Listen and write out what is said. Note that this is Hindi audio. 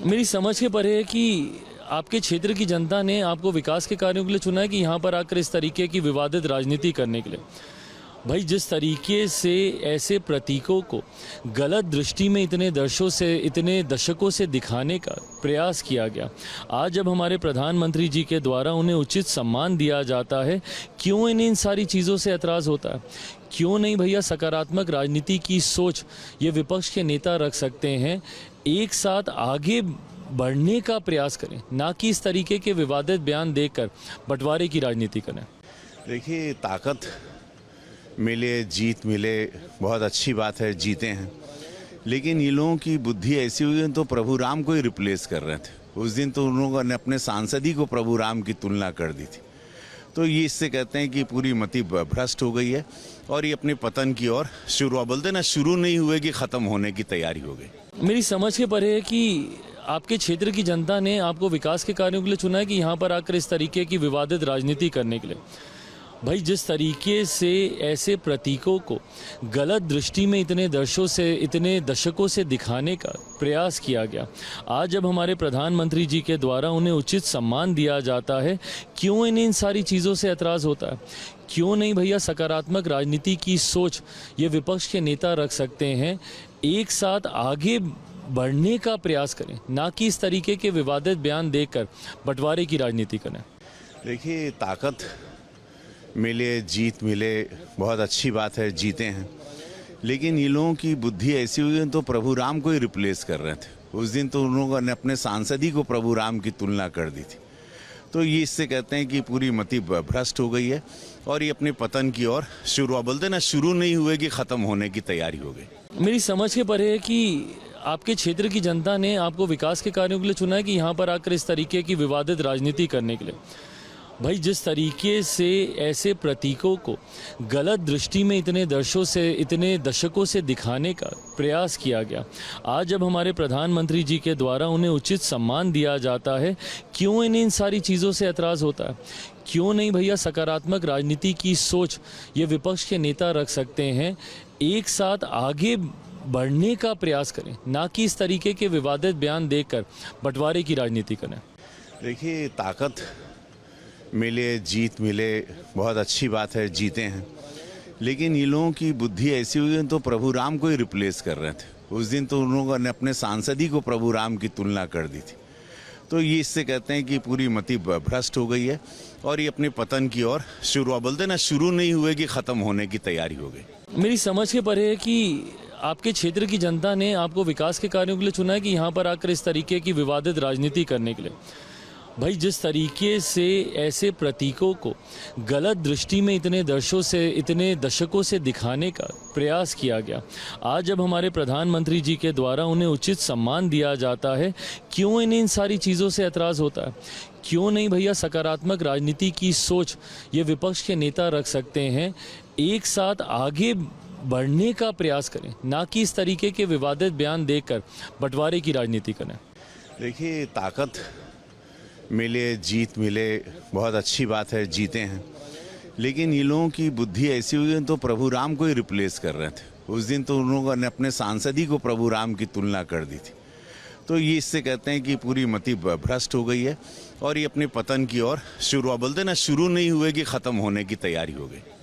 मेरी समझ के परे है कि आपके क्षेत्र की जनता ने आपको विकास के कार्यों के लिए चुना है कि यहाँ पर आकर इस तरीके की विवादित राजनीति करने के लिए। भाई, जिस तरीके से ऐसे प्रतीकों को गलत दृष्टि में इतने दशकों से दिखाने का प्रयास किया गया, आज जब हमारे प्रधानमंत्री जी के द्वारा उन्हें उचित सम्मान दिया जाता है, क्यों इन सारी चीज़ों से ऐतराज़ होता है? क्यों नहीं भैया सकारात्मक राजनीति की सोच ये विपक्ष के नेता रख सकते हैं, एक साथ आगे बढ़ने का प्रयास करें, ना कि इस तरीके के विवादित बयान देकर बंटवारे की राजनीति करें। देखिए, ताकत मिले, जीत मिले, बहुत अच्छी बात है, जीते हैं। लेकिन ये लोगों की बुद्धि ऐसी हुई है तो प्रभु राम को ही रिप्लेस कर रहे थे। उस दिन तो उन लोगों ने अपने सांसद ही को प्रभु राम की तुलना कर दी थी। तो ये इससे कहते हैं कि पूरी मति भ्रष्ट हो गई है और ये अपने पतन की ओर बोलते ना, शुरू नहीं हुए कि ख़त्म होने की तैयारी हो गई। मेरी समझ के परे है कि आपके क्षेत्र की जनता ने आपको विकास के कार्यों के लिए चुना है कि यहाँ पर आकर इस तरीके की विवादित राजनीति करने के लिए। भाई, जिस तरीके से ऐसे प्रतीकों को गलत दृष्टि में इतने दशकों से दिखाने का प्रयास किया गया, आज जब हमारे प्रधानमंत्री जी के द्वारा उन्हें उचित सम्मान दिया जाता है, क्यों इन सारी चीज़ों से ऐतराज़ होता है? क्यों नहीं भैया सकारात्मक राजनीति की सोच ये विपक्ष के नेता रख सकते हैं, एक साथ आगे बढ़ने का प्रयास करें, ना कि इस तरीके के विवादित बयान देकर बंटवारे की राजनीति करें। देखिए, ताकत मिले, जीत मिले, बहुत अच्छी बात है, जीते हैं। लेकिन ये लोगों की बुद्धि ऐसी हुई है तो प्रभु राम को ही रिप्लेस कर रहे थे। उस दिन तो उन लोगों ने अपने सांसद ही को प्रभु राम की तुलना कर दी थी। तो ये इससे कहते हैं कि पूरी मति भ्रष्ट हो गई है और ये अपने पतन की ओर बोलते ना, शुरू नहीं हुए कि ख़त्म होने की तैयारी हो गई। मेरी समझ के परे है कि आपके क्षेत्र की जनता ने आपको विकास के कार्यों के लिए चुना है कि यहाँ पर आकर इस तरीके की विवादित राजनीति करने के लिए। भाई, जिस तरीके से ऐसे प्रतीकों को गलत दृष्टि में इतने दशकों से दिखाने का प्रयास किया गया, आज जब हमारे प्रधानमंत्री जी के द्वारा उन्हें उचित सम्मान दिया जाता है, क्यों इन सारी चीज़ों से ऐतराज़ होता है? क्यों नहीं भैया सकारात्मक राजनीति की सोच ये विपक्ष के नेता रख सकते हैं, एक साथ आगे बढ़ने का प्रयास करें, ना कि इस तरीके के विवादित बयान देकर बंटवारे की राजनीति करें। देखिए, ताकत मिले, जीत मिले, बहुत अच्छी बात है, जीते हैं। लेकिन ये लोगों की बुद्धि ऐसी हुई है तो प्रभु राम को ही रिप्लेस कर रहे थे। उस दिन तो उन लोगों ने अपने सांसद ही को प्रभु राम की तुलना कर दी थी। तो ये इससे कहते हैं कि पूरी मति भ्रष्ट हो गई है और ये अपने पतन की ओर बोलते ना, शुरू नहीं हुए कि ख़त्म होने की तैयारी हो गई। मेरी समझ के परे है कि आपके क्षेत्र की जनता ने आपको विकास के कार्यों के लिए चुना है कि यहाँ पर आकर इस तरीके की विवादित राजनीति करने के लिए। भाई, जिस तरीके से ऐसे प्रतीकों को गलत दृष्टि में इतने दशकों से दिखाने का प्रयास किया गया, आज जब हमारे प्रधानमंत्री जी के द्वारा उन्हें उचित सम्मान दिया जाता है, क्यों इन सारी चीज़ों से ऐतराज़ होता है? क्यों नहीं भैया सकारात्मक राजनीति की सोच ये विपक्ष के नेता रख सकते हैं, एक साथ आगे बढ़ने का प्रयास करें, ना कि इस तरीके के विवादित बयान देकर बंटवारे की राजनीति करें। देखिए, ताकत मिले, जीत मिले, बहुत अच्छी बात है, जीते हैं। लेकिन ये लोगों की बुद्धि ऐसी हुई है तो प्रभु राम को ही रिप्लेस कर रहे थे। उस दिन तो उन लोगों ने अपने सांसद ही को प्रभु राम की तुलना कर दी थी। तो ये इससे कहते हैं कि पूरी मति भ्रष्ट हो गई है और ये अपने पतन की ओर बोलते ना, शुरू नहीं हुए कि ख़त्म होने की तैयारी हो गई।